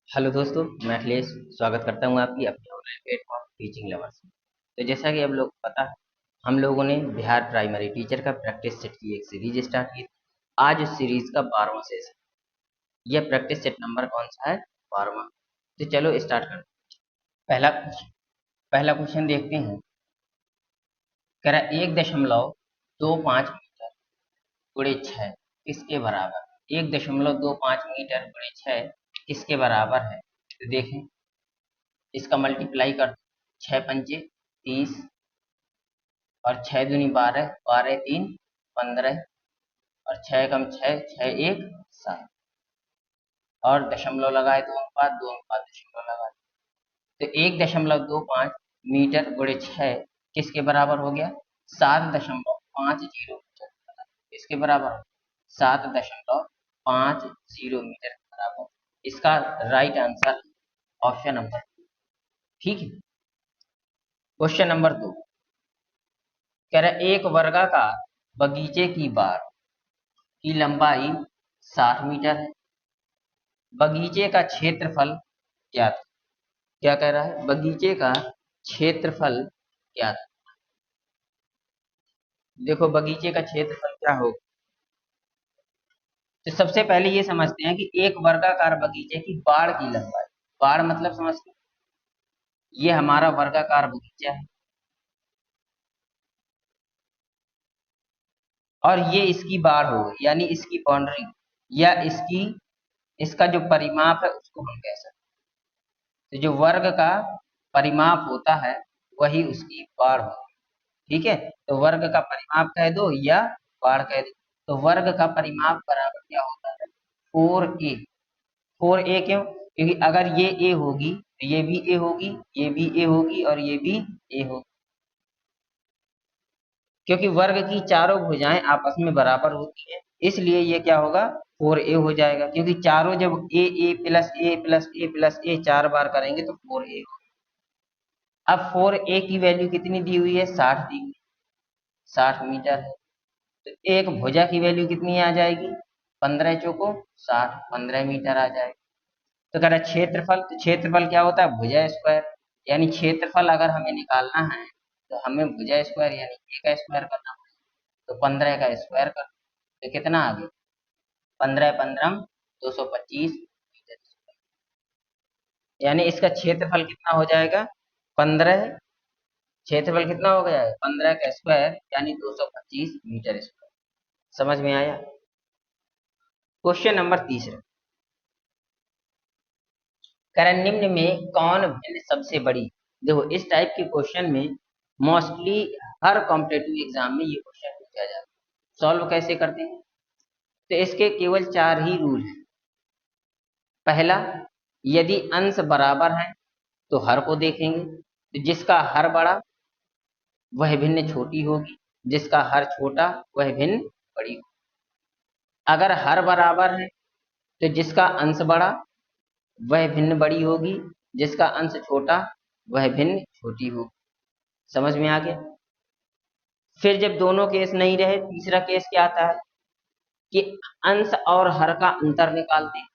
Hello दोस्तों, मैं अखिलेश स्वागत करता हूं आपकी अपने ऑनलाइन प्लेटफॉर्म टीचिंग लवर्स में। तो जैसा कि आप लोग को पता है, हम लोगों ने बिहार प्राइमरी टीचर का प्रैक्टिस सेट की एक सीरीज स्टार्ट की। आज उस सीरीज का 12वां सेशन। यह प्रैक्टिस सेट नंबर कौन सा है? 12वां। तो चलो स्टार्ट करते हैं। पहला क्वेश्चन देखते हैं। कह रहा है 1.25 मीटर गुणे 6 किसके बराबर? 1.25 मीटर गुणे 6 किसके बराबर है? तो देखें, इसका मल्टीप्लाई कर, 6 पंचे 30 और 6 दूनी 12, 12 3 15 और 6 कम 6, 6 1 7 और दशमलव लगाए, दो अनुपात दशमलव लगाए। तो 1.25 मीटर गुणे 6 किसके बराबर हो गया? 7.50 मीटर। किसके बराबर? 7.50 मीटर के बराबर। इसका राइट आंसर ऑप्शन नंबर, ठीक है। क्वेश्चन नंबर 2 कह रहा है एक वर्गाकार बगीचे की बाड़ की लंबाई 60 मीटर है। बगीचे का क्षेत्रफल क्या था? क्या कह रहा है? बगीचे का क्षेत्रफल क्या था? देखो, बगीचे का क्षेत्रफल क्या होगा? तो सबसे पहले ये समझते हैं कि एक वर्गाकार बगीचे की बाड़ की लंबाई। बाड़ मतलब समझते हैं, ये हमारा वर्गाकार बगीचा है और ये इसकी बाड़ होगी, यानी इसकी बाउंड्री या इसका जो परिमाप है उसको हम कह सकते हैं। तो जो वर्ग का परिमाप होता है वही उसकी बाड़ होगी, ठीक है। तो वर्ग का परिमाप कह दो या बाड़ कह दो। तो वर्ग का परिमाप बराबर क्या होता है? 4a। 4a क्यों? क्योंकि अगर ये a होगी तो ये भी a होगी, ये भी a होगी और ये भी a होगी। क्योंकि वर्ग की चारों भुजाएं आपस में बराबर होती है, इसलिए ये क्या होगा? 4a हो जाएगा। क्योंकि चारों जब a plus a plus a plus a 4 बार करेंगे तो 4a। अब 4a की वैल्यू कितनी दी हुई है? 60 दी हुई, 60 मीटर है। तो एक भुजा की वैल्यू कितनी आ जाएगी? 15 चौको 60, 15 मीटर आ जाएगा। तो कह रहा है क्षेत्रफल, तो क्षेत्रफल क्या होता है? भुजा स्क्वायर। यानी क्षेत्रफल अगर हमें निकालना है तो हमें भुजा स्क्वायर यानी ए का स्क्वायर करना है। तो 15 का स्क्वायर कर, तो कितना आ गया? 15 15 225 मीटर स्क्वायर। यानी इसका क्षेत्रफल कितना हो जाएगा? 15। क्षेत्रफल कितना हो गया है? 15 का स्क्वायर यानी 225 मीटर स्क्वायर। समझ में आया? क्वेश्चन नंबर तीसरा कह रहा है निम्न में कौन भिन्न सबसे बड़ी? देखो, इस टाइप के क्वेश्चन में मोस्टली हर कॉम्पिटेटिव एग्जाम में ये क्वेश्चन पूछा जाता है। सॉल्व कैसे करते हैं? तो इसके केवल 4 ही रूल हैं। पहला, यदि अंश बराबर है तो हर को देखेंगे। तो जिसका हर बड़ा वह भिन्न छोटी होगी, जिसका हर छोटा वह भिन्न बड़ी होगी। अगर हर बराबर है तो जिसका अंश बड़ा वह भिन्न बड़ी होगी, जिसका अंश छोटा वह भिन्न छोटी होगी। समझ में आ गया? फिर जब दोनों केस नहीं रहे, तीसरा केस क्या आता है कि अंश और हर का अंतर निकालते हैं।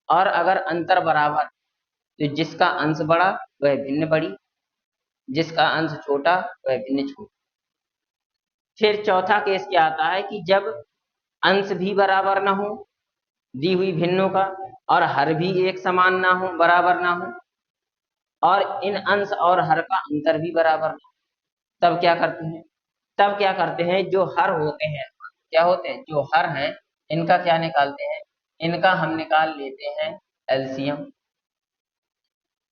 और अगर अंतर बराबर तो जिसका अंश बड़ा वह भिन्न बड़ी, जिसका अंश छोटा वह भिन्न छोटी। फिर चौथा केस क्या आता है कि जब अंश भी बराबर ना हो दी हुई भिन्नों का, और हर भी एक समान ना हो, बराबर ना हो, और इन अंश और हर का अंतर भी बराबर ना हो, तब क्या करते हैं? तब क्या करते हैं, जो हर होते हैं, क्या होते हैं? जो हर हैं, इनका क्या निकालते हैं? इनका हम निकाल लेते हैं एलसीएम।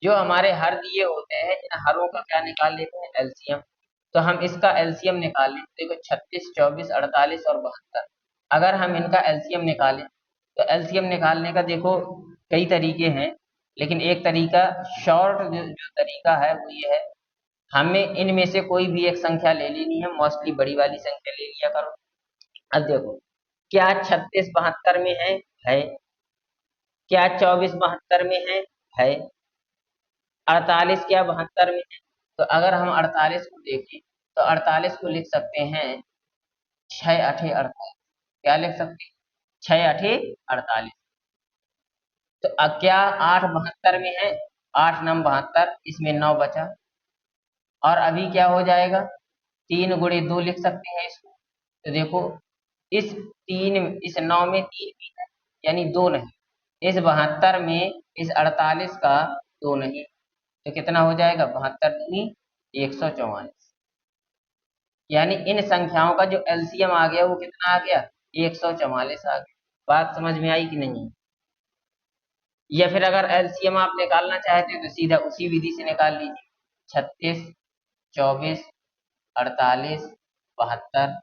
जो हमारे हर दिए होते हैं इन हरों का क्या निकाल लेते हैं? एलसीएम। तो हम इसका एलसीएम निकालें, देखो 36 24 48 और 72। अगर हम इनका एलसीएम निकालें तो एलसीएम निकालने का देखो कई तरीके हैं, लेकिन एक तरीका शॉर्ट जो तरीका है वो ये है, हमें इनमें से कोई भी एक संख्या ले लेनी है, मोस्टली बड़ी वाली संख्या ले लिया करो। अब देखो, क्या 36 72 में है? क्या 24 72 में है? 48 क्या 72 में है? तो अगर हम 48 को देखें तो 48 को लिख सकते हैं 6 8 48। क्या लिख सकते हैं? 6 8 48। तो क्या 8 72 में है? 8 9 72, इसमें 9 बचा। और अभी क्या हो जाएगा? 3 गुणे 2 लिख सकते हैं इसको। तो देखो, इस 9 में 3 भी है, यानी 2 नहीं। इस 72 में इस 48 का 2 नहीं। तो कितना हो जाएगा? 72 दूनी 144। यानी इन संख्याओं का जो एलसीएम आ गया वो कितना आ गया? 144 आ गया। बात समझ में आई कि नहीं? या फिर अगर एलसीएम आप निकालना चाहते हो तो सीधा उसी विधि से निकाल लीजिए। 36, 24, 48, 72,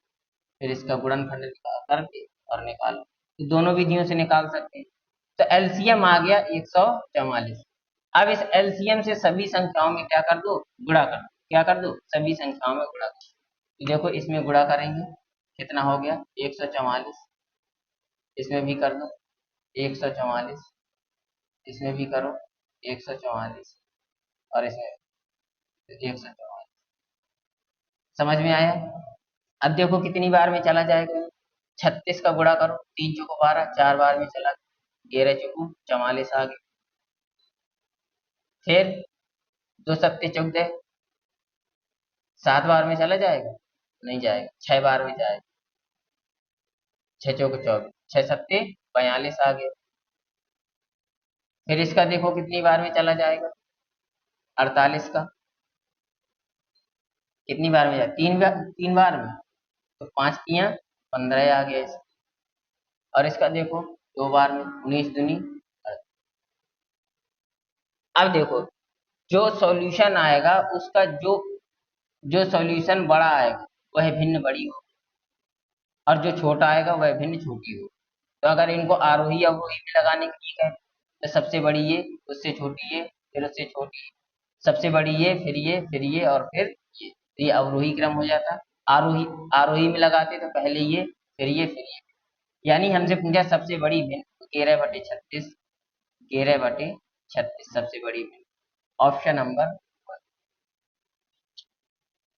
फिर इसका गुणनखंड करके और निकालो। तो दोनों विधियों से निकाल सकते हैं। तो एलसीएम आ गया 144। अब इस एलसीएम से सभी संख्याओं में क्या कर दो? गुणा कर दो। क्या कर दो? सभी संख्याओं में गुणा कर दो। तो देखो, इसमें गुणा करेंगे, कितना हो गया? 144। इसमें भी कर दो 144, इसमें भी करो 144, और इसमें 144। समझ में आया? अब देखो कितनी बार में चला जाएगा। 36 का गुणा करो, 3 चौको 12, 4 बार में चला, 13 चौको 44 आ गए। फिर 2 सत्ते 14, 7 बार में चला जाएगा? नहीं जाएगा, 6 बार में जाएगा। 6 चौको 24, 6 सत्ते 42 आ गए। फिर इसका देखो कितनी बार में चला जाएगा? 48 का कितनी बार में जाए? 3 बार में। तो 5 तियां 15 आ गया इसका। और इसका देखो 2 बार में, 19 दूनी। अब देखो, जो सॉल्यूशन आएगा उसका जो जो सॉल्यूशन बड़ा आएगा वह भिन्न बड़ी हो, और जो छोटा आएगा वह भिन्न छोटी हो। तो अगर इनको आरोही अवरोही में लगाने के लिए कहें तो सबसे बड़ी ये, उससे छोटी ये, फिर उससे छोटी ये, सबसे बड़ी ये, फिर ये और फिर ये। तो ये अवरोही क्रम हो जाता। आरोही आरोही में लगाते तो पहले ये, फिर ये, फिर ये। यानी हमसे पूछा सबसे बड़ी भिन्न, 13/36। 13/36 सबसे बड़ी भिन्न, ऑप्शन नंबर।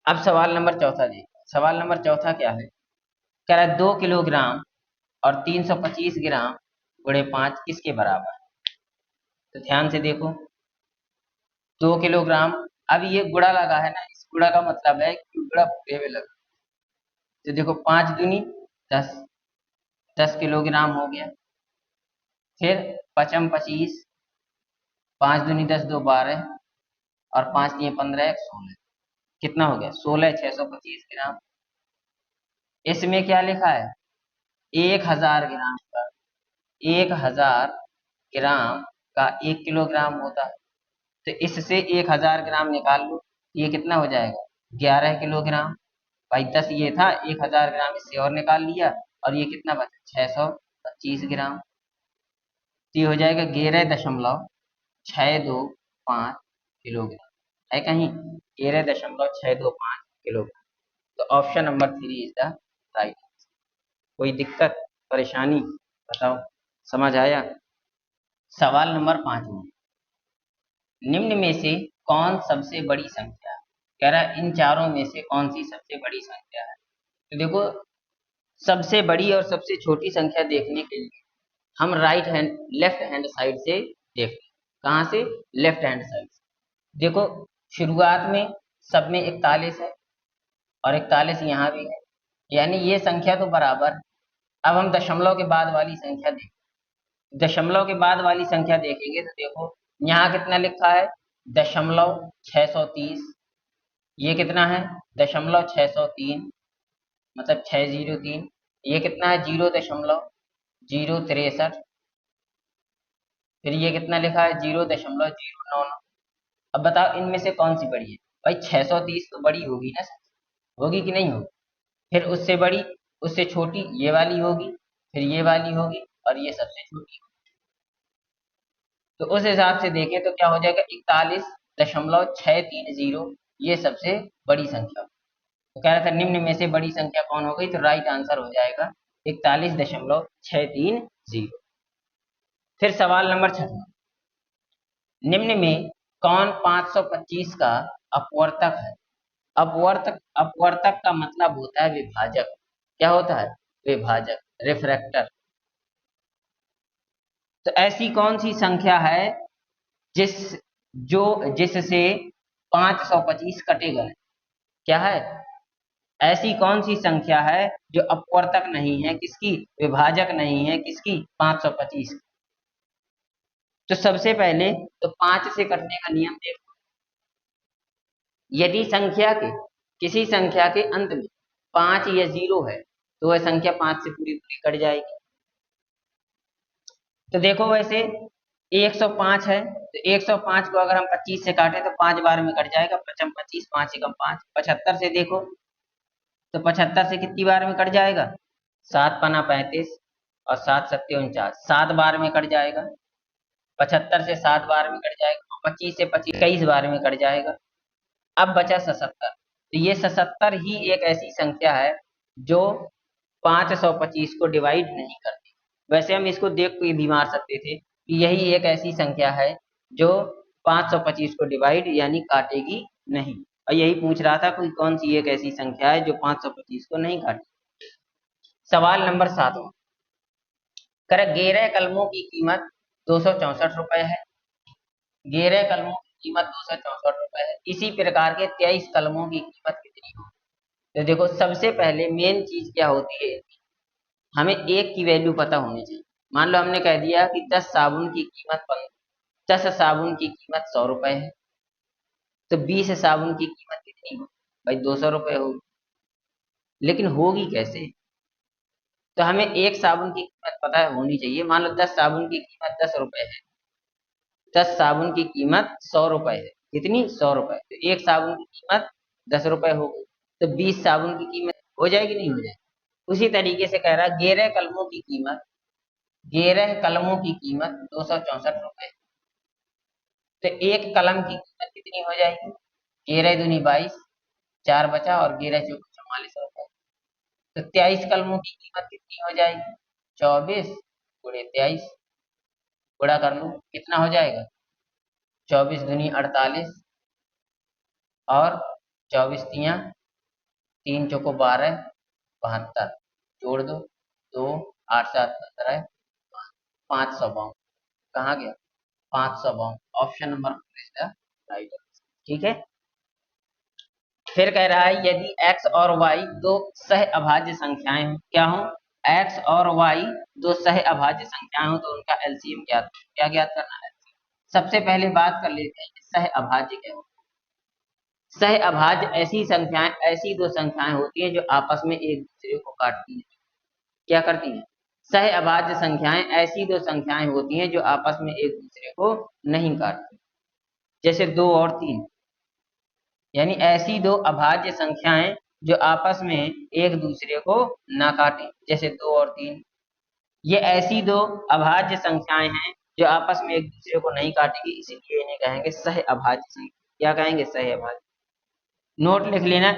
अब सवाल नंबर चौथा देखिए। सवाल नंबर चौथा क्या है? कह रहा है 2 किलोग्राम और 325 ग्राम गुणे 5 किसके बराबर है? तो ध्यान से देखो, 2 किलोग्राम, अब ये गुणा लगा है ना, इस गुणा का मतलब है कि गुणा पूरे में लगा। तो देखो 5 दूनी 10, 10 किलोग्राम हो गया। फिर पचम 25, 5 दूनी 10, 2 12, और 5 दिए 15, 16। कितना हो गया? 16 625 ग्राम। इसमें क्या लिखा है? 1000 ग्राम का, 1000 ग्राम का 1 किलोग्राम होता है। तो इससे 1000 ग्राम निकाल लो, ये कितना हो जाएगा? 11 किलोग्राम। भाई 10 ये था, 1000 ग्राम इससे और निकाल लिया, और ये कितना बचा? 625 ग्राम। तो ये हो जाएगा 11.625 किलोग्राम। है कहीं? 11.625 किलोग्राम। तो option number 3 is the right. कोई दिक्कत परेशानी बताओ? समझ आया? सवाल नंबर 5 में, निम्न में से कौन सबसे बड़ी संख्या है? कह रहा है इन चारों में से कौन सी सबसे बड़ी संख्या है? तो देखो, सबसे बड़ी और सबसे छोटी संख्या देखने के लिए हम लेफ्ट हैंड साइड से देखते हैं। कहाँ से? लेफ्ट हैंड साइड से। देखो, शुरुआत में सब में 41 है, और 41 यहाँ भी है, यानी ये संख्या तो बराबर है। अब हम दशमलव के बाद वाली संख्या देखें। दशमलव के बाद वाली संख्या देखेंगे तो देखो, यहाँ कितना लिखा है? 0.630। ये कितना है? 0.603, मतलब 603। ये कितना है? 0.063। फिर ये कितना लिखा है? 0.099। अब बताओ इनमें से कौन सी बड़ी है? भाई 630 तो बड़ी होगी ना, होगी कि नहीं होगी? फिर उससे बड़ी, उससे छोटी ये वाली होगी, फिर ये वाली होगी, और ये सबसे छोटी होगी। तो उस हिसाब से देखें तो क्या हो जाएगा? 41.630, ये सबसे बड़ी संख्या। तो कह रहा था निम्न में से बड़ी संख्या कौन हो गई? तो राइट आंसर हो जाएगा 41.630। फिर सवाल नंबर 6, निम्न में कौन 525 का अपवर्तक है? अपवर्तक, अपवर्तक का मतलब होता है विभाजक। क्या होता है? विभाजक, रिफ्रैक्टर। तो ऐसी कौन सी संख्या है जिस जो जिससे 525 कटेगा? क्या है? ऐसी कौन सी संख्या है जो अपवर्तक नहीं है, किसकी? विभाजक नहीं है, किसकी? 525 की। तो सबसे पहले तो 5 से कटने का नियम देखो। यदि संख्या के किसी संख्या के अंत में 5 या 0 है तो वह संख्या 5 से पूरी पूरी कट जाएगी। तो देखो वैसे 105 है, तो 105 को अगर हम 25 से काटें तो 5 बार में कट जाएगा। 5 25, 5 एकम 5। 75 से देखो तो 75 से कितनी बार में कट जाएगा? 7 पना 35 और 7 सत्ते 49, 7 बार में कट जाएगा। 75 से 7 बार में कट जाएगा। 25 से 25 23 बार में कट जाएगा। अब बचा 77। तो ये 77 ही एक ऐसी संख्या है जो 525 को डिवाइड नहीं करती। वैसे हम इसको देख के भी मार सकते थे कि यही एक ऐसी संख्या है जो 525 को डिवाइड यानी काटेगी नहीं। और यही पूछ रहा था कोई कौन सी एक ऐसी संख्या है जो 525 को नहीं काटेगी। सवाल नंबर 7 कर 11 कलमों की कीमत 264 रुपए है। 11 कलमों की कीमत 264 रुपए है। इसी प्रकार के 23 कलमों की कीमत कितनी हो? तो देखो सबसे पहले मेन चीज क्या होती है, हमें एक की वैल्यू पता होनी चाहिए। मान लो हमने कह दिया कि 10 साबुन की कीमत 10 साबुन की कीमत 100 रुपए है, तो 20 साबुन की कीमत कितनी हो? भाई 200 रुपए होगी। लेकिन होगी कैसे? तो हमें एक साबुन की कीमत पता होनी चाहिए। मान लो 10 साबुन की कीमत 10 रुपए है, 10 साबुन की कीमत 100 रुपए है। कितनी? 100 रुपए। तो एक साबुन की कीमत 10 रुपए हो गई, तो 20 साबुन की कीमत हो जाएगी नहीं हो जाएगी? उसी तरीके से कह रहा है 11 कलमों की कीमत 264 रुपए। तो एक कलम की कीमत कितनी हो जाएगी? 11 दूनी 22, 4 बचा और 11 चौको 44 रुपए। तो 23 कलमों की कीमत कितनी हो जाएगी? 24 गुणे 23, गुणा कर लो कितना हो जाएगा? 24 दूनी 48 और 24 तिया 3 चौको 12, 72 जोड़ दो, 2 8 7 15, 552। कहाँ गया? 552। Option number 4 is the right answer. ठीक है। फिर कह रहा है यदि x और y दो सह अभाज्य संख्याएं हो, क्या हो? x और y दो सह अभाज्य संख्याएं हो तो उनका एलसीएम क्या ज्ञात करना है? सबसे पहले बात कर लेते हैं सह अभाज्य क्या होता है। सह अभाज्य ऐसी दो संख्याएं होती हैं जो आपस में एक दूसरे को काटती हैं। क्या करती हैं? सह अभाज्य संख्याएं ऐसी दो संख्याएं होती हैं जो आपस में एक दूसरे को नहीं काटती। जैसे 2 और 3, यानी ऐसी दो अभाज्य संख्याएं जो आपस में एक दूसरे को ना काटें। जैसे 2 और 3, ये ऐसी दो अभाज्य संख्याएं हैं जो आपस में एक दूसरे को नहीं काटेगी, इसीलिए इन्हें कहेंगे सह अभाज्य संख्या। क्या कहेंगे? सह अभाज्य। नोट लिख लेना,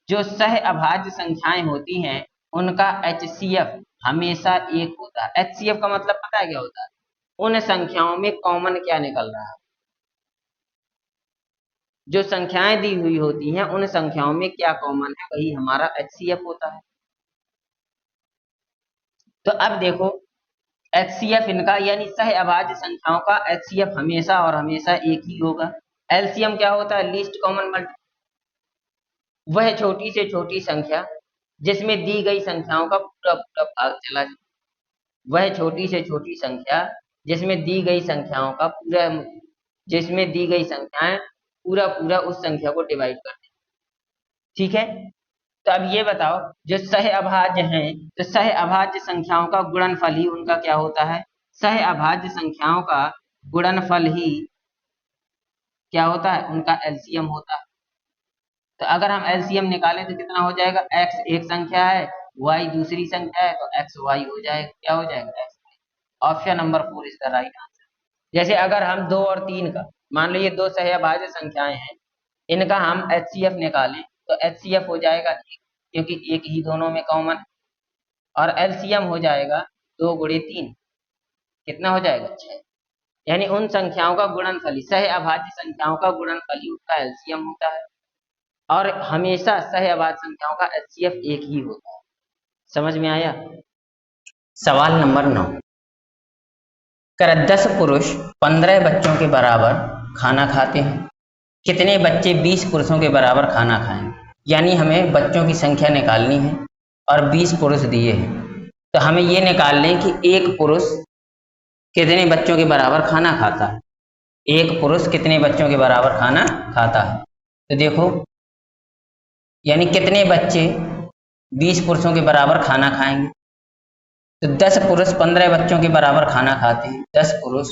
जो सह अभाज्य संख्याएं होती हैं उनका एचसीएफ हमेशा एक होता है। एचसीएफ का मतलब पता है क्या होता है? उन संख्याओं में कॉमन क्या निकल रहा है। जो संख्याएं दी हुई होती हैं उन संख्याओं में क्या कॉमन है, वही हमारा एचसीएफ होता है। तो अब देखो एचसीएफ इनका यानी सह अभाज्य संख्याओं का एचसीएफ हमेशा और हमेशा एक ही होगा। एलसीएम क्या होता है? Least common multiple. वह छोटी से छोटी संख्या जिसमें दी गई संख्याओं का पूरा पूरा भाग चला जाए। वह छोटी से छोटी संख्या जिसमें दी गई संख्याओं का पूरा जिसमें दी गई संख्याएं पूरा पूरा उस संख्या को डिवाइड कर दें। ठीक है। तो अब ये बताओ जो सह अभाज्य हैं तो सह अभाज्य संख्याओं का गुणनफल ही उनका क्या होता है? सह अभाज्य संख्याओं का गुणनफल ही क्या होता है? उनका एलसीएम होता है। तो अगर हम एलसीएम निकालें तो कितना हो जाएगा? x एक संख्या है, y दूसरी संख्या है, तो एक्स वाई हो जाएगा। क्या हो जाएगा? x। Option number 4 is the right answer. जैसे अगर हम 2 और 3 का, मान लो ये दो सह अभाज्य संख्याएं हैं, इनका हम एचसीएफ निकालें तो एचसीएफ हो जाएगा 1, क्योंकि एक ही दोनों में कॉमन है। और एलसीएम हो जाएगा 2 गुणे 3, कितना हो जाएगा? 6। यानी उन संख्याओं का गुणनफल ही सह अभाज्य संख्याओं का गुणनफल ही उसका एलसीएम होता है। और हमेशा सह अभाज्य संख्याओं का एचसीएफ एक ही होता है। समझ में आया? सवाल नंबर 9 कर 10 पुरुष 15 बच्चों के बराबर खाना खाते हैं, कितने बच्चे 20 पुरुषों के बराबर खाना खाएंगे। यानी हमें बच्चों की संख्या निकालनी है और 20 पुरुष दिए हैं, तो हमें ये निकाल लें कि एक पुरुष कितने बच्चों के बराबर खाना खाता है। एक पुरुष कितने बच्चों के बराबर खाना खाता है, तो देखो यानी कितने बच्चे 20 पुरुषों के बराबर खाना खाएंगे। तो 10 पुरुष 15 बच्चों के बराबर खाना खाते हैं। 10 पुरुष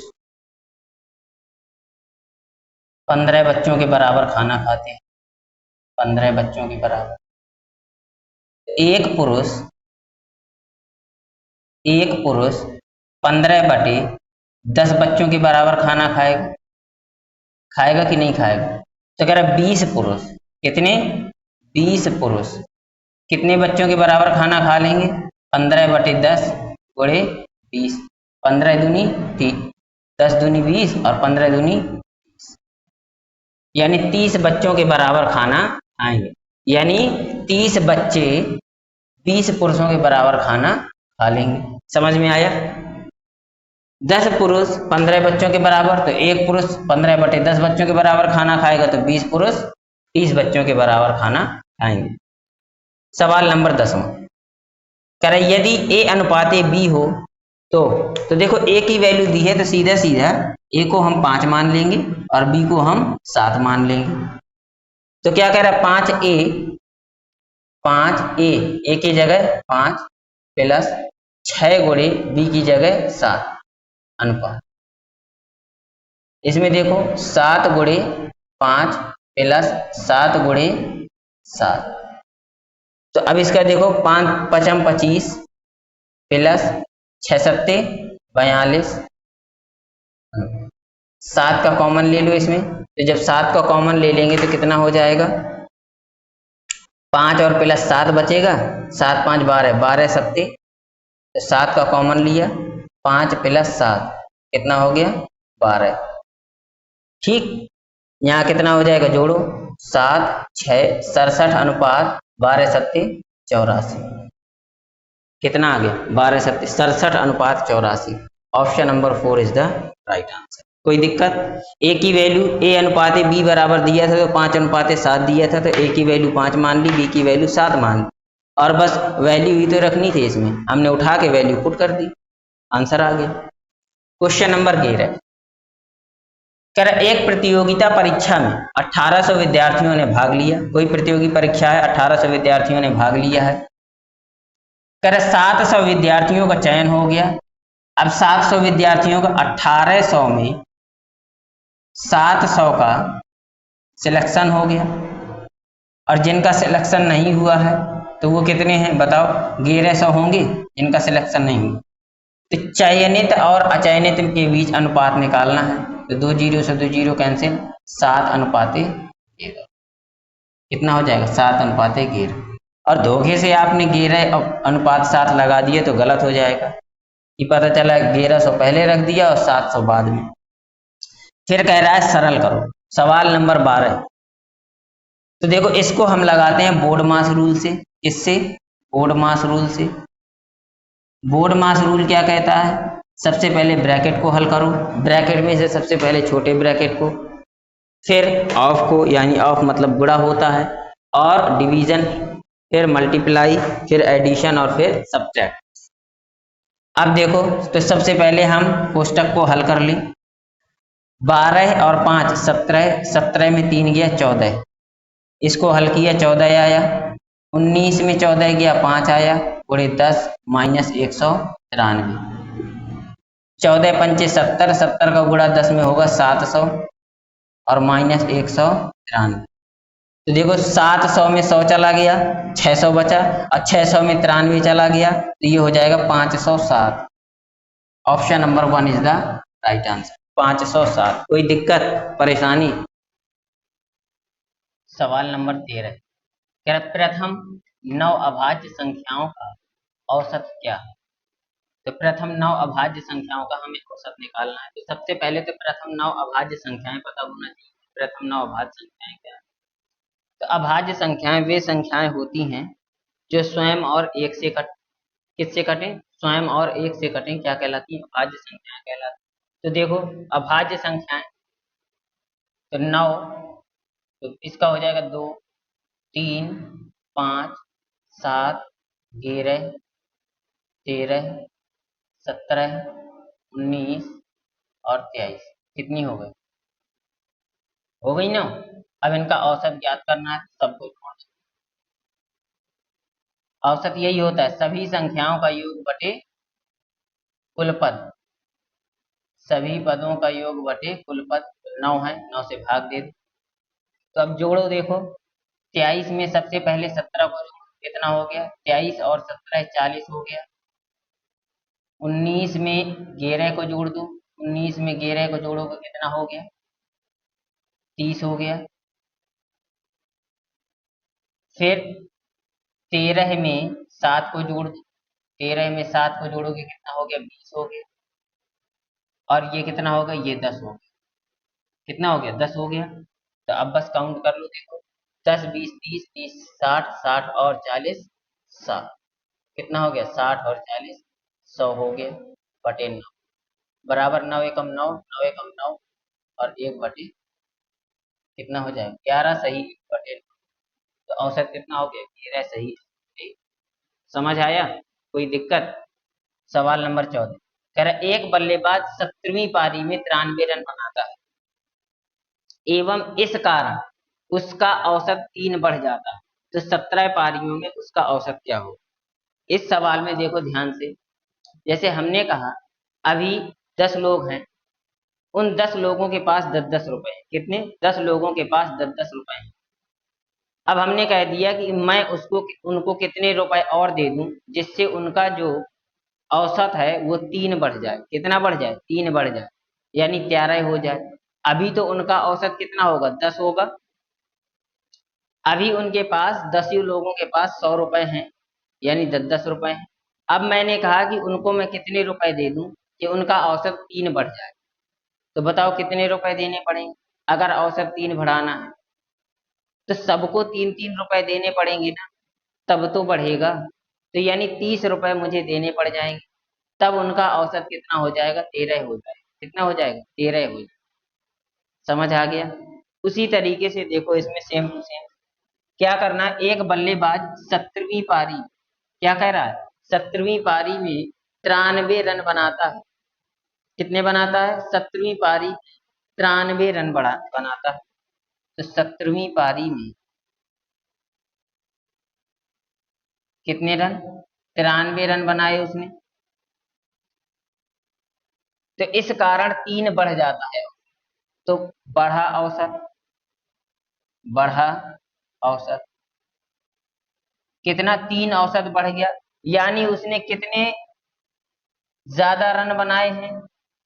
15 बच्चों के बराबर खाना खाते हैं, 15 बच्चों के बराबर। एक पुरुष 15/10 बच्चों के बराबर खाना खाएगा, खाएगा कि नहीं खाएगा। तो कह रहा 20 पुरुष कितने 20 पुरुष कितने बच्चों के बराबर खाना खा लेंगे। 15/10 गुणे 20, 15 दूनी 30, 10 दूनी 20 और 15 दूनी 30, यानी 30 बच्चों के बराबर खाना खाएंगे। यानी 30 बच्चे 20 पुरुषों के बराबर खाना खा लेंगे। समझ में आया। 10 पुरुष 15 बच्चों के बराबर, तो एक पुरुष 15/10 बच्चों के बराबर खाना खाएगा, तो 20 पुरुष 30 बच्चों के बराबर खाना खाएंगे। सवाल नंबर 10वां कह रहा यदि ए अनुपात बी हो तो देखो ए की वैल्यू दी है, तो सीधा सीधा ए को हम 5 मान लेंगे और बी को हम 7 मान लेंगे। तो क्या कह रहा है 5a ए की जगह 5 प्लस 6 गुणे बी की जगह 7 अनुपात। इसमें देखो 7 गुणे 5 प्लस 7 गुणे 7, तो अब इसका देखो 5 पचम 25 प्लस 6 सत्ते 42, 7 का कॉमन ले लो इसमें। तो जब 7 का कॉमन ले लेंगे तो कितना हो जाएगा, 5 और प्लस 7 बचेगा, 7 5 12, 12 सत्ते, तो 7 का कॉमन लिया, 5 प्लस 7 कितना हो गया 12। ठीक, यहाँ कितना हो जाएगा जोड़ो, 7 6 67 अनुपात 12 सत्ते 84, कितना आ गया 12 सत्ते 67 अनुपात 84। Option number 4 is the right answer. कोई दिक्कत। ए की वैल्यू ए अनुपात बी बराबर दिया था, तो 5:7 दिया था, तो ए की वैल्यू 5 मान ली, बी की वैल्यू 7 मान ली, और बस वैल्यू ही तो रखनी थी, इसमें हमने उठा के वैल्यू पुट कर दी, आंसर आ गया। क्वेश्चन नंबर 13 कह रहा एक प्रतियोगिता परीक्षा में 1800 विद्यार्थियों ने भाग लिया। कोई प्रतियोगी परीक्षा है, 1800 विद्यार्थियों ने भाग लिया है। कह रहा 700 विद्यार्थियों का चयन हो गया। अब 700 विद्यार्थियों का 1800 में 700 का सिलेक्शन हो गया, और जिनका सिलेक्शन नहीं हुआ है तो वो कितने हैं बताओ, 1100 होंगे जिनका सिलेक्शन नहीं हुआ। तो चयनित और अचयनित के बीच अनुपात निकालना है, तो 2 0 से 2 0 कैंसिल, 7:11 कितना हो जाएगा 7:11। और धोखे से आपने 11:7 लगा दिए तो गलत हो जाएगा, कि पता चला 1100 पहले रख दिया और 700 बाद में। फिर कह रहा है सरल करो। सवाल नंबर 12, तो देखो इसको हम लगाते हैं बोर्ड मास रूल से। इससे बोर्ड मास रूल से। बोर्ड मास रूल क्या कहता है, सबसे पहले ब्रैकेट को हल करो, ब्रैकेट में से सबसे पहले छोटे ब्रैकेट को, फिर ऑफ को, यानी ऑफ मतलब गुणा होता है, और डिवीजन, फिर मल्टीप्लाई, फिर एडिशन और फिर सब्ट्रैक्ट। अब देखो तो सबसे पहले हम कोष्टक को हल कर लें। 12 और 5 17, 17 में 3 गया 14, इसको हल किया 14 आया, 19 में 14 गया 5 आया, गुणे 10 माइनस 193, 14 पंचे 70, 70 का गुणा 10 में होगा 700 और माइनस 193। तो देखो 700 में 100 चला गया, 600 बचा, और 600 में 93 चला गया, तो ये हो जाएगा 507। Option number 1 is the right answer, 507। कोई दिक्कत परेशानी। सवाल नंबर 13 कह रहा प्रथम 9 अभाज्य संख्याओं का औसत क्या है। तो प्रथम 9 अभाज्य संख्याओं का हमें औसत निकालना है। तो सबसे पहले तो प्रथम 9 अभाज्य संख्याएं पता होना चाहिए। प्रथम 9 अभाज्य संख्याएं क्या है। तो अभाज्य संख्याएं वे संख्याएं होती हैं जो स्वयं और एक से कट, किससे कटें, स्वयं और एक से कटें, क्या कहलाती है, अभाज्य संख्याएं कहलाती हैं। तो देखो अभाज्य संख्याएं, तो 9, तो इसका हो जाएगा 2, 3, 5, 7, 11, 13, 17, 19 और 23। कितनी हो गई ना। अब इनका औसत ज्ञात करना है, सबको जोड़ दो। औसत यही होता है सभी संख्याओं का योग बटे कुल पद, सभी पदों का योग बटे कुल पद। 9 है, 9 से भाग दे दो। तो अब जोड़ो, देखो 23 में सबसे पहले 17 को जोड़ो, कितना हो गया 23 और 17 40 हो गया। 19 में 11 को जोड़ दो, 19 में 11 को जोड़ोगे कितना हो गया 30 हो गया। फिर 13 में 7 को जोड़ दो, 13 में 7 को जोड़ोगे कितना हो गया 20 हो गया। और ये कितना होगा ये 10 हो गया। कितना हो गया 10 हो गया। तो अब बस काउंट कर लो, देखो 10 20 30 30 60 60 और 40 100। कितना हो गया 60 और 40 100 हो गया बटे 9, बराबर 9 एकम 9, 9 एकम 9 और 1 बटे कितना हो जाएगा 11 सही 1 बटे 9। तो औसत कितना हो गया 11 सही 1। समझ आया, कोई दिक्कत। सवाल नंबर 14 कह रहा एक बल्लेबाज 17वीं पारी में 93 रन बनाता है एवं इस कारण उसका औसत 3 बढ़ जाता है, तो 17 पारियों में उसका औसत क्या हो। इस सवाल में देखो ध्यान से, जैसे हमने कहा अभी 10 लोग हैं, उन 10 लोगों के पास 10-10 रुपए हैं। कितने 10 लोगों के पास 10-10 रुपए हैं। अब हमने कह दिया कि मैं उसको उनको कितने रुपए और दे दूं जिससे उनका जो औसत है वो 3 बढ़ जाए। कितना बढ़ जाए 3 बढ़ जाए, यानी 11 हो जाए। अभी तो उनका औसत कितना होगा 10 होगा। अभी उनके पास 10 ही लोगों के पास 100 रुपए हैं, यानी 10-10 रुपए हैं। अब मैंने कहा कि उनको मैं कितने रुपए दे दूं कि उनका औसत 3 बढ़ जाए। तो बताओ कितने रुपए देने पड़ेंगे। अगर औसत 3 बढ़ाना है तो सबको 3-3 रुपए देने पड़ेंगे ना, तब तो बढ़ेगा। तो यानी 30 रुपए मुझे देने पड़ जाएंगे, तब उनका औसत कितना हो जाएगा 13 हो जाएगा। कितना हो जाएगा 13 हो जाएगा। समझ आ गया। उसी तरीके से देखो इसमें सेम टू सेम क्या करना है। एक बल्लेबाज 17वीं पारी, क्या कह रहा है 17वीं पारी में 93 रन बनाता है। कितने बनाता है 17वीं पारी 93 रन बनाता है। तो 17वीं पारी में कितने रन 93 रन बनाए उसने, तो इस कारण 3 बढ़ जाता है। तो बढ़ा औसत, बढ़ा औसत कितना 3 औसत बढ़ गया, यानी उसने कितने ज्यादा रन बनाए हैं।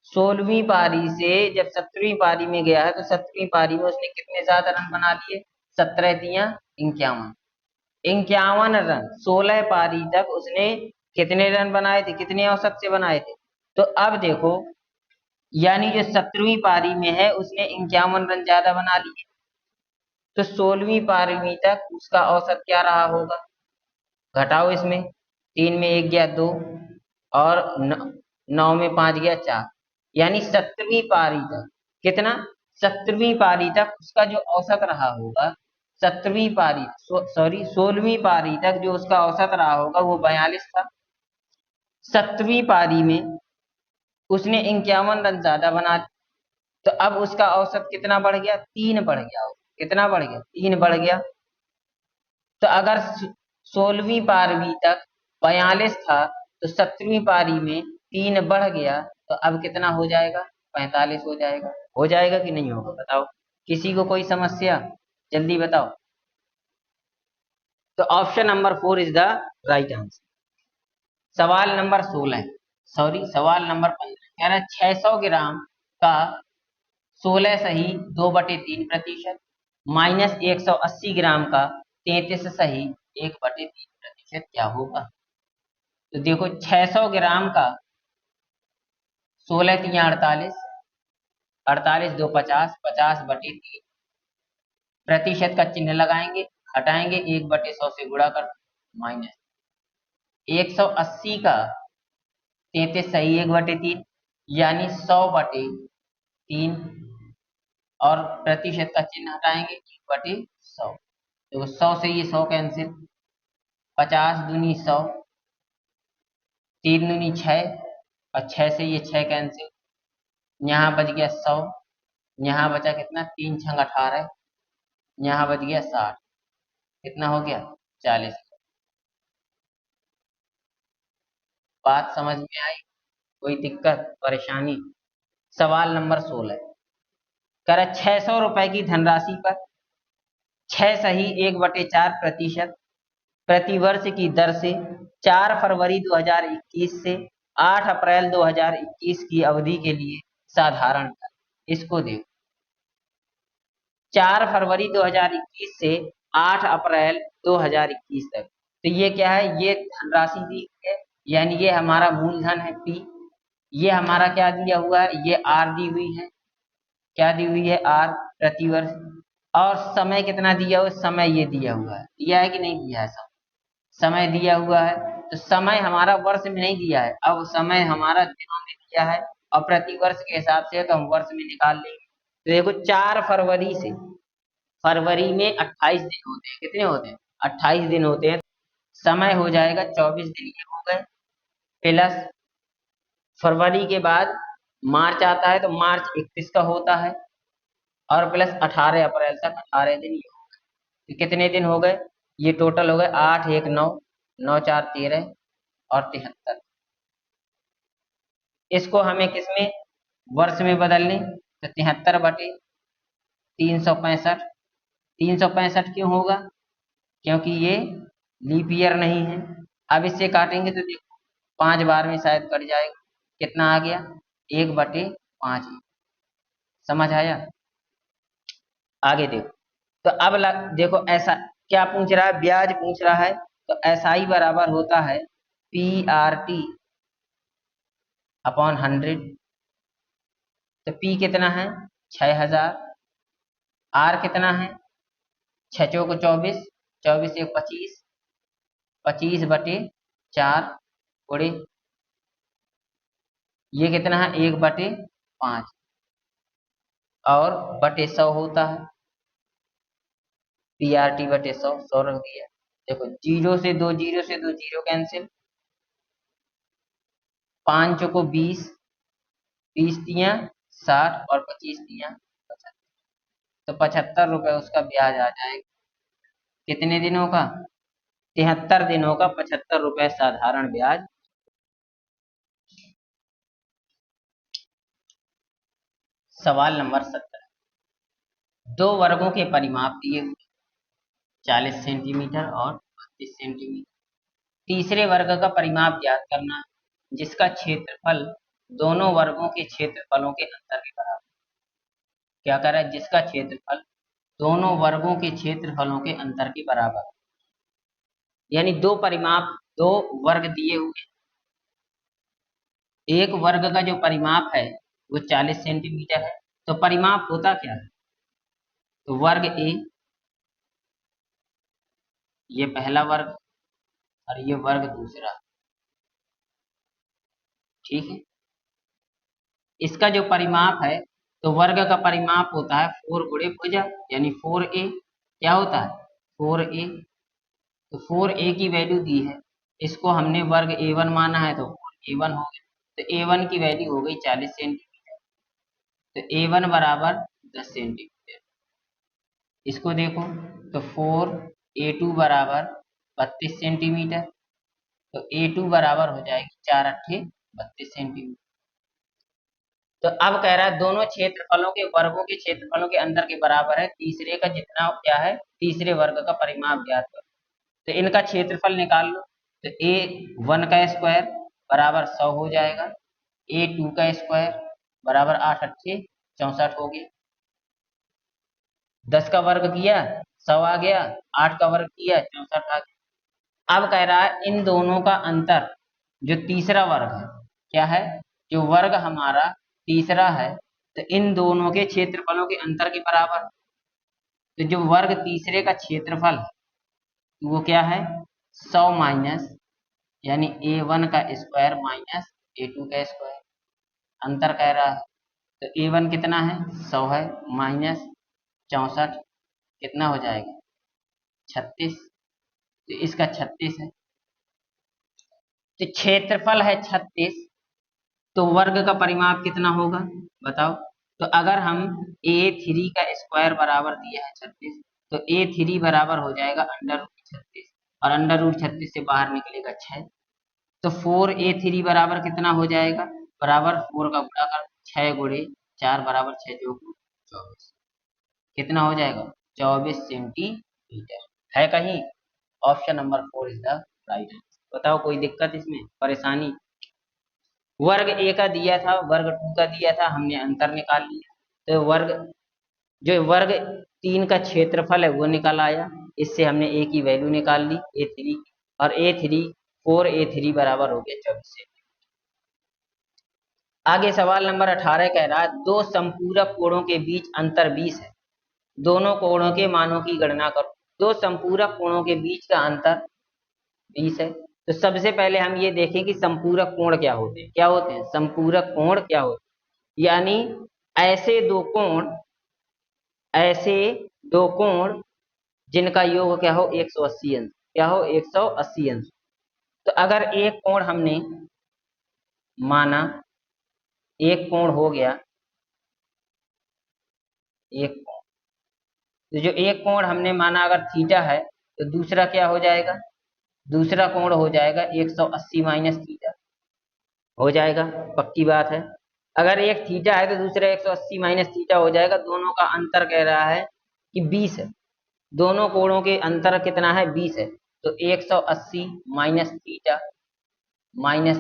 16वीं पारी से जब 17वीं पारी में गया है तो 17वीं पारी में उसने कितने ज्यादा रन बना लिए 17 तिया 51, 51 रन 16 पारी तक उसने कितने रन बनाए थे, कितने औसत से बनाए थे। तो अब देखो यानी जो 17वीं पारी में है उसने 51 रन ज्यादा बना लिए, तो 16वीं पारी तक उसका औसत क्या रहा होगा। घटाओ इसमें, 3 में 1 गया 2 और 9 में 5 गया 4, यानी 17वीं पारी तक कितना 17वीं पारी तक उसका जो औसत रहा होगा 17वीं पारी सॉरी 16वीं पारी तक जो उसका औसत रहा होगा वो 42 था। 7वीं पारी में उसने 51 रन ज्यादा बना, तो अब उसका औसत कितना बढ़ गया 3 बढ़ गया। कितना बढ़ गया 3 बढ़ गया। तो अगर 16वीं पारी तक 42 था तो 17वीं पारी में 3 बढ़ गया, तो अब कितना हो जाएगा 45 हो जाएगा। हो जाएगा कि नहीं होगा बताओ, किसी को कोई समस्या, जल्दी बताओ। तो option number 4 is the right answer. सवाल नंबर 16, सॉरी सवाल नंबर 15 कह रहा है 600 ग्राम का 16 सही 2/3% माइनस 180 ग्राम का 33 सही 1/3% क्या होगा। तो देखो 600 ग्राम का 16 तिया 48, 48 2 50, 50/3 प्रतिशत का चिन्ह लगाएंगे, हटाएंगे 1/100 से गुणा कर माइनस 180 का 33 सही 1/3, यानी 100/3, और प्रतिशत का चिन्ह हटाएंगे 1/100। तो 100 से ये 100 कैंसिल, 50 दूनी 100, 3 दूनी 6, और 6 से ये 6 कैंसिल, यहाँ बच गया 100, यहाँ बचा कितना 3 छंग 18, यहाँ बच गया 60, कितना हो गया 40। बात समझ में आई? कोई दिक्कत परेशानी? सवाल नंबर 16 कह रहा 600 रुपए की धनराशि पर 6 सही 1/4% प्रतिवर्ष की दर से 4 फरवरी 2021 से 8 अप्रैल 2021 की अवधि के लिए साधारण कर। इसको देखो, 4 फरवरी 2021 से 8 अप्रैल 2021 तक, तो ये क्या है, ये धनराशि दी हुई है, यानी ये हमारा मूलधन है P। ये हमारा क्या दिया हुआ है, ये R दी हुई है, क्या दी हुई है R प्रतिवर्ष। और समय कितना दिया हुआ है, समय ये दिया हुआ है, दिया है कि नहीं दिया है, समय दिया हुआ है। तो समय हमारा वर्ष में नहीं दिया है, अब समय हमारा दिनों में दिया है, और प्रतिवर्ष के हिसाब से तो हम वर्ष में निकाल लेंगे। तो देखो 4 फरवरी से, फरवरी में 28 दिन होते हैं, कितने होते हैं 28 दिन होते हैं, समय हो जाएगा 24 दिन ये हो गए, प्लस फरवरी के बाद मार्च आता है, तो मार्च 31 का होता है, और प्लस 18 अप्रैल तक 18 दिन ये हो गए। तो कितने दिन हो गए, ये टोटल हो गए 8 1 9, 9 4 13 और 73। इसको हमें किसमें, वर्ष में बदलने, तो 73/365। 365 क्यों होगा, क्योंकि ये लीप ईयर नहीं है। अब इससे काटेंगे तो देखो 5 बार में शायद कट जाएगा, कितना आ गया 1/5। समझ आया? आगे देखो, तो अब देखो ऐसा क्या पूछ रहा है, ब्याज पूछ रहा है, तो SI बराबर होता है PRT/100। तो P कितना है 6000, R कितना है 6 चौको 24, 24 1 25, 25/4 गुणे ये कितना है 1/5, और बटे 100 होता है, PRT/100, 100 रख दिया। देखो 0 से 2 0 से 2 0 कैंसिल, 5 चौको 20, 20 दिया 60, और 25 दिया 75। तो 75 रुपए उसका ब्याज आ जाएगा, कितने दिनों का 73 दिनों का 75 रुपए साधारण ब्याज। सवाल नंबर 17 दो वर्गों के परिमाप दिए हुए 40 सेंटीमीटर और 32 सेंटीमीटर। तीसरे वर्ग का परिमाप ज्ञात करना है जिसका क्षेत्रफल दोनों वर्गों के क्षेत्रफलों के अंतर के बराबर। क्या कर रहा है, जिसका क्षेत्रफल दोनों वर्गों के क्षेत्रफलों के अंतर के बराबर, यानी दो परिमाप, दो वर्ग दिए हुए, एक वर्ग का जो परिमाप है वो 40 सेंटीमीटर है। तो परिमाप होता क्या है, तो वर्ग A, ये पहला वर्ग, और ये वर्ग दूसरा, ठीक है। इसका जो परिमाप है, तो वर्ग का परिमाप होता है 4 गुणे भुजा, यानी 4A। क्या होता है 4A, तो 4A की वैल्यू दी है, इसको हमने वर्ग A1 माना है, तो 4A1 हो गया। तो A1 की वैल्यू हो गई 40 सेंटीमीटर, तो A1 बराबर 10 सेंटीमीटर। इसको देखो, तो 4A2 बराबर 32 सेंटीमीटर, तो A2 बराबर हो जाएगी 4 अट्ठे 32 सेंटीमीटर। तो अब कह रहा है दोनों क्षेत्रफलों के वर्गों के क्षेत्रफलों के अंतर के बराबर है, तीसरे का जितना क्या है, तीसरे वर्ग का परिमाप ज्ञात करो। तो इनका क्षेत्रफल निकाल लो, तो A1 का स्क्वायर बराबर 100 हो जाएगा, A2 का स्क्वायर बराबर 8 अट्ठे 64 हो गया। 10 का वर्ग किया 100 आ गया, 8 का वर्ग किया 64 आ गया। अब कह रहा है इन दोनों का अंतर, जो तीसरा वर्ग है, क्या है, जो वर्ग हमारा तीसरा है, तो इन दोनों के क्षेत्रफलों के अंतर के बराबर। तो जो वर्ग तीसरे का क्षेत्रफल है वो क्या है 100 माइनस, यानी A1 का स्क्वायर माइनस A2 का स्क्वायर। अंतर कह रहा है, तो A1 कितना है 100 है, माइनस 64 कितना हो जाएगा 36, तो इसका 36 है। तो क्षेत्रफल है 36, तो वर्ग का परिमाप कितना होगा बताओ। तो अगर हम A3 का स्क्वायर बराबर दिया है 36, तो A3 बराबर हो जाएगा अंडर रूट 36, और अंडर रूट 36 से बाहर निकलेगा 6, तो 4A3 बराबर कितना हो जाएगा, बराबर 4 का गुणा कर 6 गुणे 4 बराबर 6 जो 24, कितना हो जाएगा 24 सेंटीमीटर। है कहीं, option number 4 is the right answer. बताओ कोई दिक्कत इसमें, परेशानी। वर्ग ए का दिया था, वर्ग टू का दिया था, हमने अंतर निकाल लिया, तो वर्ग 3 का क्षेत्रफल है वो निकल आया, इससे हमने ए की वैल्यू निकाल ली A3, और A3 4A3 बराबर हो गया 24। आगे सवाल नंबर 18 कह रहा है दो संपूरक कोणों के बीच अंतर 20 है, दोनों कोणों के मानों की गणना करो। दो संपूरक कोणों के बीच का अंतर 20 है, तो सबसे पहले हम ये देखें कि संपूरक कोण क्या होते हैं। क्या होते हैं संपूरक कोण, क्या होते हैं यानी ऐसे दो कोण, ऐसे दो कोण जिनका योग क्या हो 180 अंश, क्या हो 180 अंश। तो अगर एक कोण हमने माना, एक कोण हो गया, एक कोण, तो जो एक कोण हमने माना अगर थीटा है, तो दूसरा क्या हो जाएगा, दूसरा कोण हो जाएगा 180 माइनस थीटा हो जाएगा, पक्की बात है। अगर एक थीटा है तो दूसरा 180 माइनस थीटा हो जाएगा, दोनों का अंतर कह रहा है कि 20 है, दोनों कोणों के अंतर कितना है 20 है, तो 180 माइनस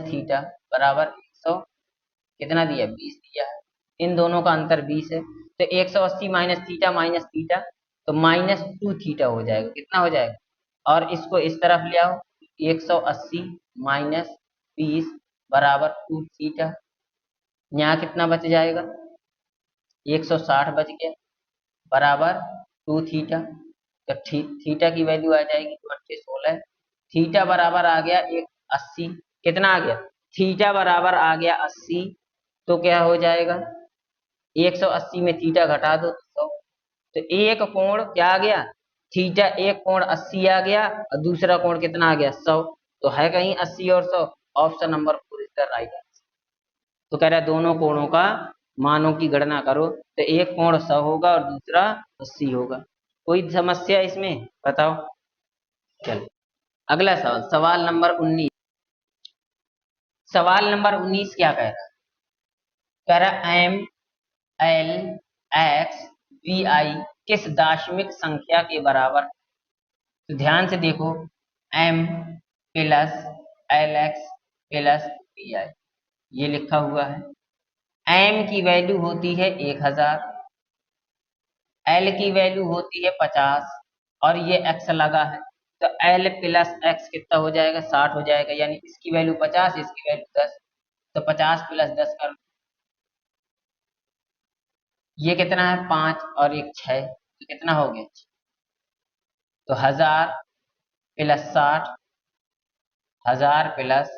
थीटा बराबर 100 कितना दिया 20 दिया है, इन दोनों का अंतर 20 है, तो 180 माइनस थीटा तो माइनस 2 थीटा हो जाएगा, कितना हो जाएगा, और इसको इस तरफ ले आओ, 180 माइनस 20 बराबर 2 थीटा, यहाँ कितना बच जाएगा 160 बच गया, बराबर 2 थीटा, तो थीटा की वैल्यू आ जाएगी 16, थीटा बराबर आ गया 180, कितना आ गया थीटा बराबर आ गया 80, तो क्या हो जाएगा 180 में थीटा घटा दो 100, तो एक कोण क्या आ गया थीटा, एक कोण 80 आ गया, और दूसरा कोण कितना आ गया 100, तो है कहीं 80 और 100, option number 4 is the right answer. तो कह रहा है दोनों कोणों का मानों की गणना करो, तो एक कोण 100 होगा और दूसरा 80 होगा। कोई समस्या इसमें बताओ। चलो अगला सवाल, सवाल नंबर 19। सवाल नंबर 19 क्या कह रहा M L X V I किस दार्शनिक संख्या के बराबर। तो ध्यान से देखो, M plus L X plus V I ये लिखा हुआ है, एम की वैल्यू होती है 1000, एल की वैल्यू होती है 50, और ये एक्स लगा है, तो एल प्लस एक्स कितना हो जाएगा 60 हो जाएगा, यानी इसकी वैल्यू 50, इसकी वैल्यू 10, तो 50 प्लस 10 कर, ये कितना है 5 और एक 6, तो कितना हो गया, तो 1000 प्लस 60, 1000 प्लस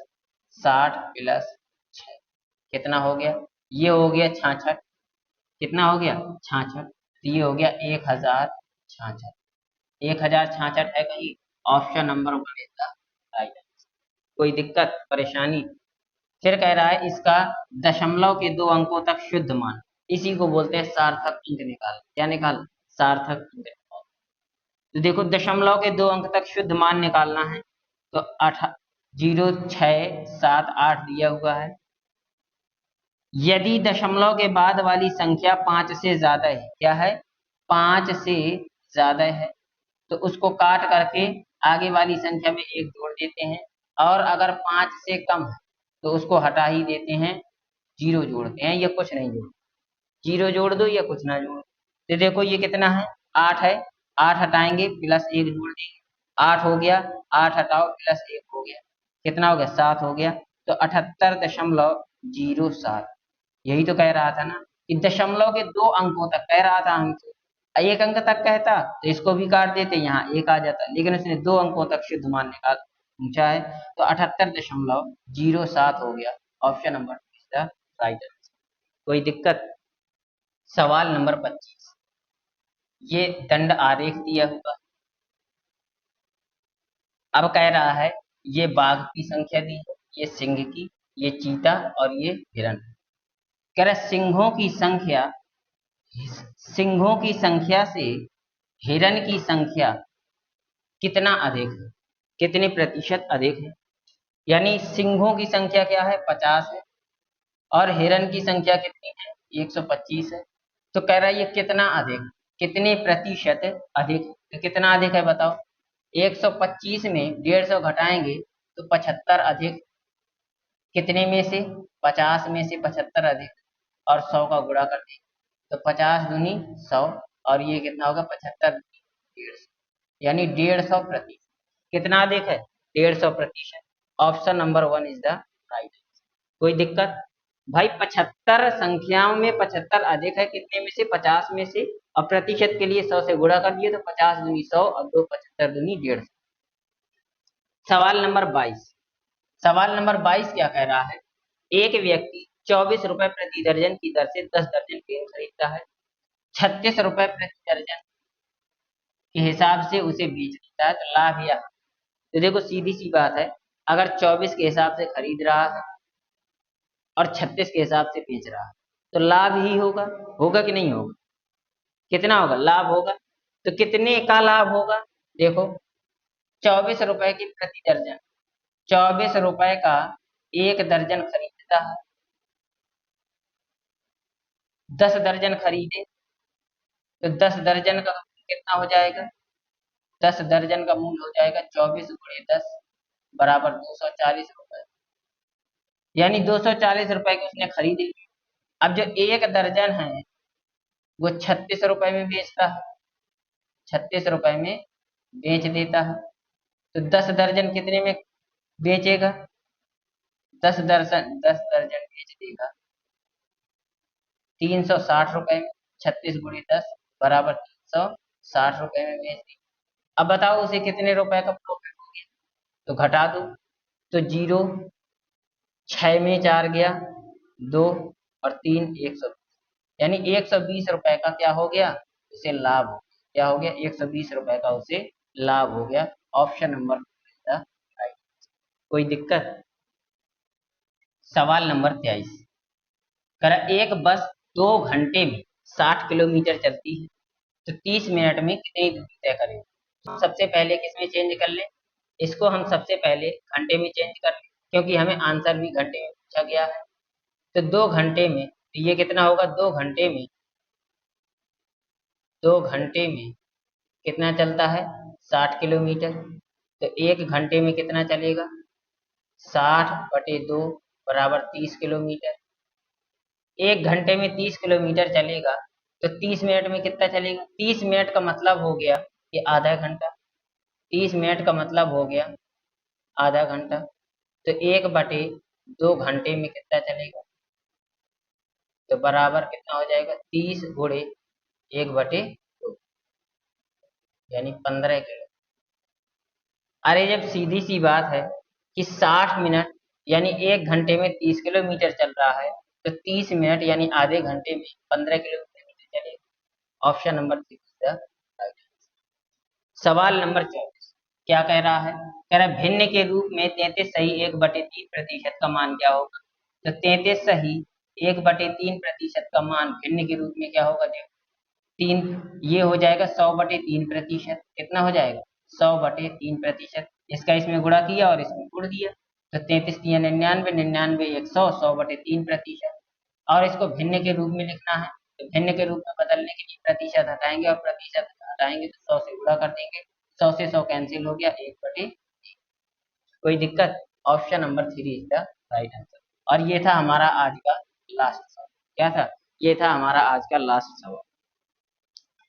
60 प्लस 6 कितना हो गया, ये हो गया 66, कितना हो गया 66, तो ये हो गया 1066, 1066 है कहीं, option number 1 is the right answer. कोई दिक्कत परेशानी। फिर कह रहा है इसका दशमलव के 2 अंकों तक शुद्ध मान, इसी को बोलते हैं सार्थक अंक निकाल, क्या निकाल सार्थक अंक निकाल। तो देखो दशमलव के 2 अंक तक शुद्ध मान निकालना है, तो 06778 दिया हुआ है, यदि दशमलव के बाद वाली संख्या 5 से ज्यादा है, क्या है 5 से ज्यादा है, तो उसको काट करके आगे वाली संख्या में 1 जोड़ देते हैं, और अगर 5 से कम है तो उसको हटा ही देते हैं, 0 जोड़ते हैं या कुछ नहीं जोड़ते, 0 जोड़ दो या कुछ ना जोड़ो। तो देखो ये कितना है 8 है, 8 हटाएंगे प्लस 1 जोड़ देंगे, 8 हो गया, 8 हटाओ प्लस 1 हो गया, कितना हो गया 7 हो गया, तो 78.07, यही तो कह रहा था ना कि दशमलव के 2 अंकों तक कह रहा था हमसे, एक अंक तक कहता तो इसको भी काट देते, यहाँ एक आ जाता, लेकिन उसने 2 अंकों तक शुद्ध मान निकाल पूछा है, तो 78.07 हो गया, option number 2 is the right answer. कोई दिक्कत? सवाल नंबर 25, ये दंड आरेख दिया हुआ, अब कह रहा है ये बाघ की संख्या दी है, ये सिंह की, ये चीता और ये हिरण। कह रहा है सिंहों की संख्या से हिरण की संख्या कितना अधिक है, कितने प्रतिशत अधिक है। यानी सिंहों की संख्या क्या है, 50 है, और हिरण की संख्या कितनी है, 125 है। तो कह रहा है ये कितना अधिक, कितने प्रतिशत अधिक, तो कितना अधिक है बताओ। 125 में 150 घटाएंगे तो 75 अधिक, कितने में से, 50 में से 75 अधिक, और 100 का गुणा कर देंगे तो 50 दूनी 100, और ये कितना होगा, 75 दूनी 150, यानी 150%। कितना अधिक है, 150%। Option number 1 is the right. कोई दिक्कत? भाई 75 संख्याओं में 75 अधिक है, कितने में से, 50 में से, और प्रतिशत के लिए 100 से गुणा कर दिए तो 50 दूनी 100 और 2 75 दूनी 150। सवाल नंबर 22, सवाल नंबर 22 क्या कह रहा है, एक व्यक्ति 24 रुपए प्रति दर्जन की दर से 10 दर्जन पेन खरीदता है, 36 रुपए प्रति दर्जन के हिसाब से उसे बेच देता है, तो लाभ या हानि? तो देखो सीधी सी बात है, अगर 24 के हिसाब से खरीद रहा है और 36 के हिसाब से बेच रहा है तो लाभ ही होगा, होगा कि नहीं होगा? कितना होगा, लाभ होगा। तो कितने का लाभ होगा, देखो 24 रुपए की प्रति दर्जन, 24 रुपए का एक दर्जन खरीदता है, 10 दर्जन खरीदे तो 10 दर्जन का कितना हो जाएगा, 10 दर्जन का मूल्य हो जाएगा 24 गुणे 10 बराबर 240 रुपए, यानी 240 रुपए की उसने खरीद ली। अब जो एक दर्जन है वो 36 रुपए में बेचता है, 36 रुपए में बेच देता है, तो 10 दर्जन कितने में बेचेगा, 10 दर्जन बेच देगा 360 रुपए में, 36 गुणे 10 बराबर 360 रुपए में बेच दी। अब बताओ उसे कितने रुपए का प्रॉफिट हो गया, तो घटा दो, तो 0, 6 में 4 गया 2 और 3 120, यानी 120 रुपए का क्या हो गया, उसे लाभ हो गया। क्या हो गया, 120 रुपए का उसे लाभ हो गया। Option number right. कोई दिक्कत? सवाल नंबर 23, करा एक बस 2 घंटे में 60 किलोमीटर चलती है, तो 30 मिनट में कितनी दूरी तय करेगी। सबसे पहले किसमें चेंज कर ले, इसको हम सबसे पहले घंटे में चेंज कर ले, क्योंकि हमें आंसर भी घंटे में पूछा गया है। तो 2 घंटे में, तो ये कितना होगा, 2 घंटे में कितना चलता है, 60 किलोमीटर। तो 1 घंटे में कितना चलेगा, 60/2 बराबर 30 किलोमीटर। 1 घंटे में 30 किलोमीटर चलेगा तो 30 मिनट में कितना चलेगा, 30 मिनट का मतलब हो गया कि आधा घंटा, 30 मिनट का मतलब हो गया आधा घंटा। तो 1/2 घंटे में कितना चलेगा, तो बराबर कितना हो जाएगा, 30 गुणे 1/2, यानी 15 किलो। अरे जब सीधी सी बात है कि 60 मिनट यानी 1 घंटे में 30 किलोमीटर चल रहा है, तो 30 मिनट यानी आधे घंटे में 15 किलोमीटर चलेगा। Option number 3 is the right answer. सवाल नंबर 24 क्या कह रहा है, कह रहा है भिन्न के रूप में 33 सही 1/3% का मान क्या होगा। तो 33 सही 1/3% का मान भिन्न के रूप में क्या होगा, देखो 3, ये हो जाएगा 100/3%। कितना हो जाएगा, 100/3%। इसका इसमें गुणा किया और इसमें गुण दिया, तो 33×3 = 99, 99 × 100, 100/3%। और इसको भिन्न के रूप में लिखना है, तो भिन्न के रूप में बदलने के लिए प्रतिशत हटाएंगे, और प्रतिशत हटाएंगे तो 100 से गुणा कर देंगे, 100 से 100 कैंसिल हो गया, 1/3। कोई दिक्कत? Option number 3 is the right answer. और ये था हमारा आज का लास्ट सवाल। क्या था, ये था हमारा आज का लास्ट सवाल।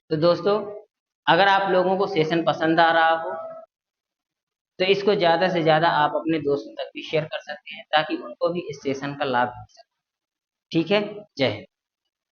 तो दोस्तों अगर आप लोगों को सेशन पसंद आ रहा हो तो इसको ज्यादा से ज्यादा आप अपने दोस्तों तक भी शेयर कर सकते हैं, ताकि उनको भी इस सेशन का लाभ मिल सके। ठीक है, जय हिंद।